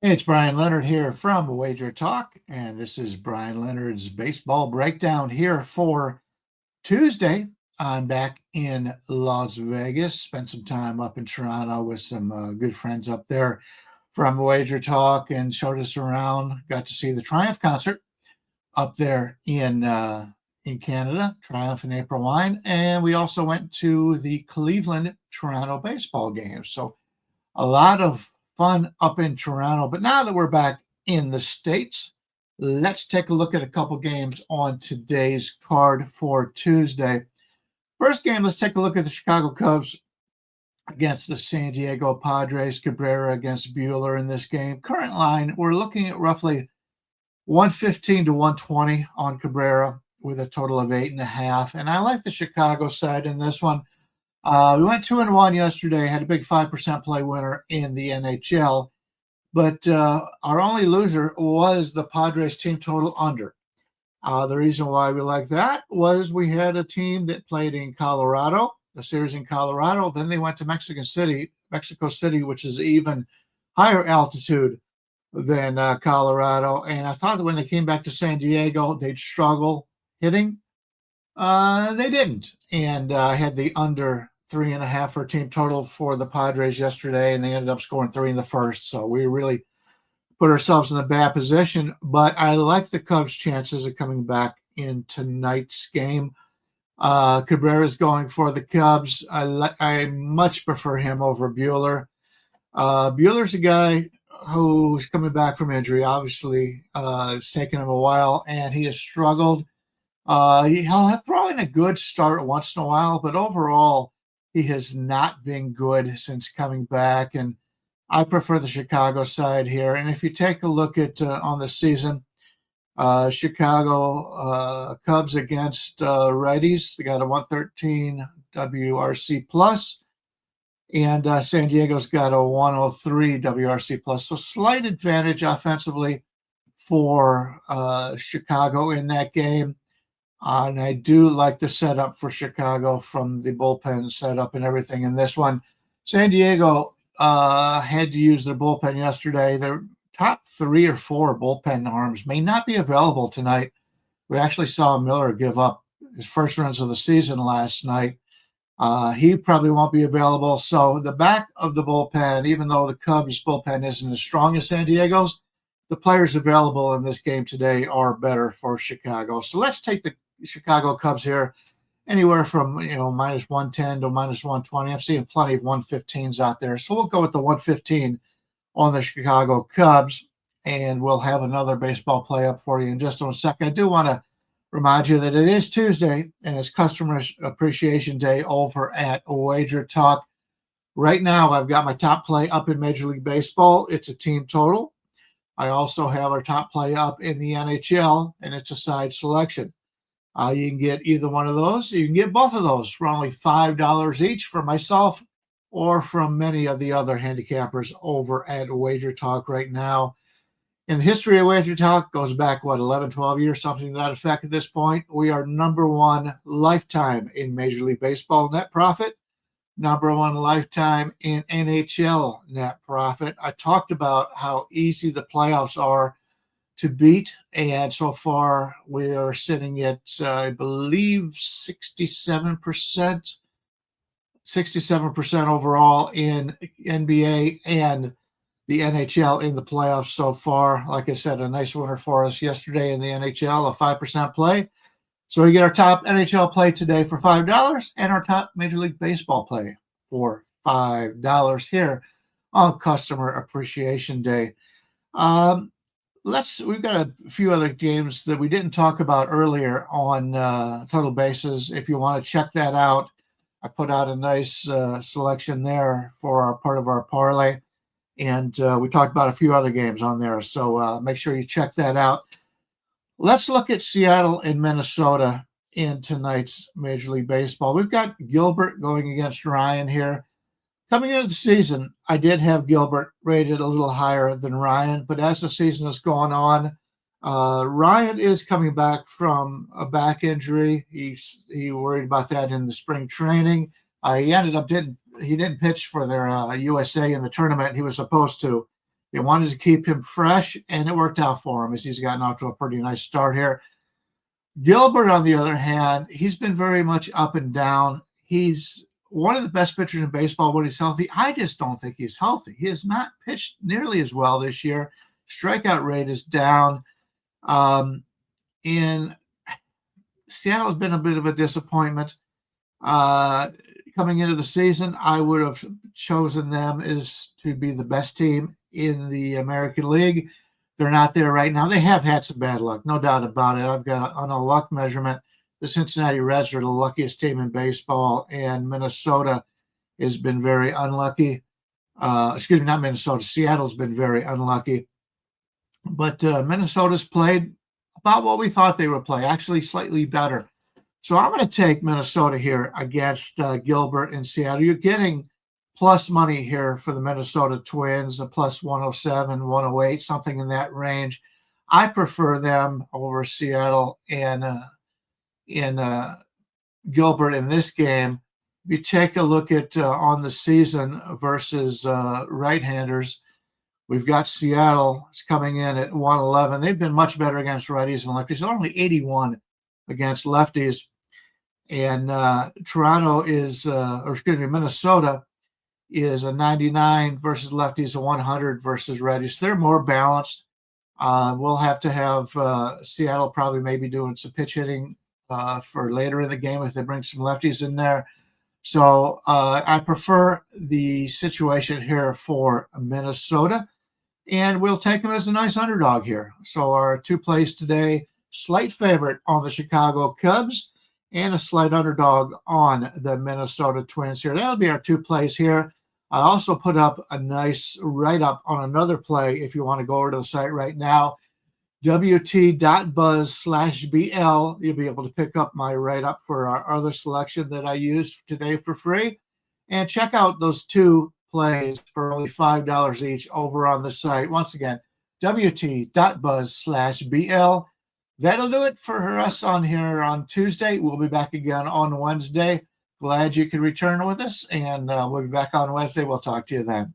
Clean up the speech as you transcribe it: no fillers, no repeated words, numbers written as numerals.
Hey, it's Bryan Leonard here from Wager Talk, and this is Bryan Leonard's baseball breakdown here for Tuesday. I'm back in Las Vegas, spent some time up in Toronto with some good friends up there from Wager Talk and showed us around. Got to see the Triumph concert up there in Canada, Triumph and April Wine, and we also went to the Cleveland Toronto baseball game. So a lot of fun up in Toronto. But now that we're back in the States, let's take a look at a couple games on today's card for Tuesday. First game, let's take a look at the Chicago Cubs against the San Diego Padres. Cabrera against Buehler in this game. Current line, we're looking at roughly 115 to 120 on Cabrera with a total of 8.5. And I like the Chicago side in this one. We went 2-1 yesterday, had a big 5% play winner in the NHL, but our only loser was the Padres team total under. The reason why we like that was we had a team that played in Colorado, the series in Colorado. Then they went to Mexico City, which is even higher altitude than Colorado. And I thought that when they came back to San Diego, they'd struggle hitting. They didn't, and had the under 3.5 for team total for the Padres yesterday, and they ended up scoring 3 in the first. So we really put ourselves in a bad position. But I like the Cubs' chances of coming back in tonight's game. Cabrera's going for the Cubs. I much prefer him over Buehler. Buehler's a guy who's coming back from injury. Obviously, it's taken him a while, and he has struggled. He'll throw in a good start once in a while, but overall, he has not been good since coming back. And I prefer the Chicago side here. And if you take a look at on the season, Chicago Cubs against righties, they got a 113 WRC plus, and San Diego's got a 103 WRC plus. So slight advantage offensively for Chicago in that game. And I do like the setup for Chicago from the bullpen setup and everything in this one. San Diego had to use their bullpen yesterday. Their top 3 or 4 bullpen arms may not be available tonight. We actually saw Miller give up his first runs of the season last night. He probably won't be available. So the back of the bullpen, even though the Cubs bullpen isn't as strong as San Diego's, the players available in this game today are better for Chicago. So let's take the Chicago Cubs here, anywhere from minus 110 to minus 120. I'm seeing plenty of 115s out there, so we'll go with the 115 on the Chicago Cubs, and we'll have another baseball play up for you in just a second. I do want to remind you that it is Tuesday and it's Customer Appreciation Day over at Wager Talk. Right now, I've got my top play up in Major League Baseball. It's a team total. I also have our top play up in the NHL, and it's a side selection. You can get either one of those. You can get both of those for only $5 each from myself or from many of the other handicappers over at Wager Talk right now. In the history of Wager Talk, goes back, 11, 12 years, something to that effect at this point. We are number 1 lifetime in Major League Baseball net profit, number 1 lifetime in NHL net profit. I talked about how easy the playoffs are to beat, and so far we are sitting at I believe 67% overall in NBA and the NHL in the playoffs so far. Like I said, a nice winner for us yesterday in the NHL, a 5% play. So we get our top NHL play today for $5 and our top Major League Baseball play for $5 here on Customer Appreciation Day. We've got a few other games that we didn't talk about earlier on Total Bases. If you want to check that out, I put out a nice selection there for our part of our parlay, and we talked about a few other games on there. So make sure you check that out. Let's look at Seattle and Minnesota in tonight's Major League Baseball. We've got Gilbert going against Ryan here. Coming into the season, I did have Gilbert rated a little higher than Ryan, but as the season has gone on, Ryan is coming back from a back injury. He worried about that in the spring training. He ended up he didn't pitch for their USA in the tournament he was supposed to. They wanted to keep him fresh, and it worked out for him as he's gotten off to a pretty nice start here. Gilbert, on the other hand, he's been very much up and down. He's one of the best pitchers in baseball when he's healthy. I just don't think he's healthy. He has not pitched nearly as well this year. Strikeout rate is down. In Seattle has been a bit of a disappointment. Coming into the season, I would have chosen them as to be the best team in the American League. They're not there right now. They have had some bad luck, no doubt about it. I've got on a luck measurement, the Cincinnati Reds are the luckiest team in baseball, and Minnesota has been very unlucky. Not Minnesota. Seattle's been very unlucky. But Minnesota's played about what we thought they would play, actually slightly better. So I'm going to take Minnesota here against Gilbert in Seattle. You're getting plus money here for the Minnesota Twins, a plus 107, 108, something in that range. I prefer them over Seattle and Gilbert in this game. If you take a look at on the season versus right-handers, we've got Seattle is coming in at 111. They've been much better against righties and lefties. They're only 81 against lefties. And Minnesota is a 99 versus lefties, a 100 versus righties. They're more balanced. We'll have to have Seattle probably maybe doing some pitch hitting for later in the game if they bring some lefties in there. So I prefer the situation here for Minnesota, and we'll take them as a nice underdog here. So our two plays today, slight favorite on the Chicago Cubs and a slight underdog on the Minnesota Twins here. That'll be our two plays here. I also put up a nice write-up on another play if you want to go over to the site right now, wt.buzz/BL. You'll be able to pick up my write-up for our other selection that I used today for free. And check out those two plays for only $5 each over on the site. Once again, wt.buzz/BL. That'll do it for us on here on Tuesday. We'll be back again on Wednesday. Glad you could return with us, and we'll be back on Wednesday. We'll talk to you then.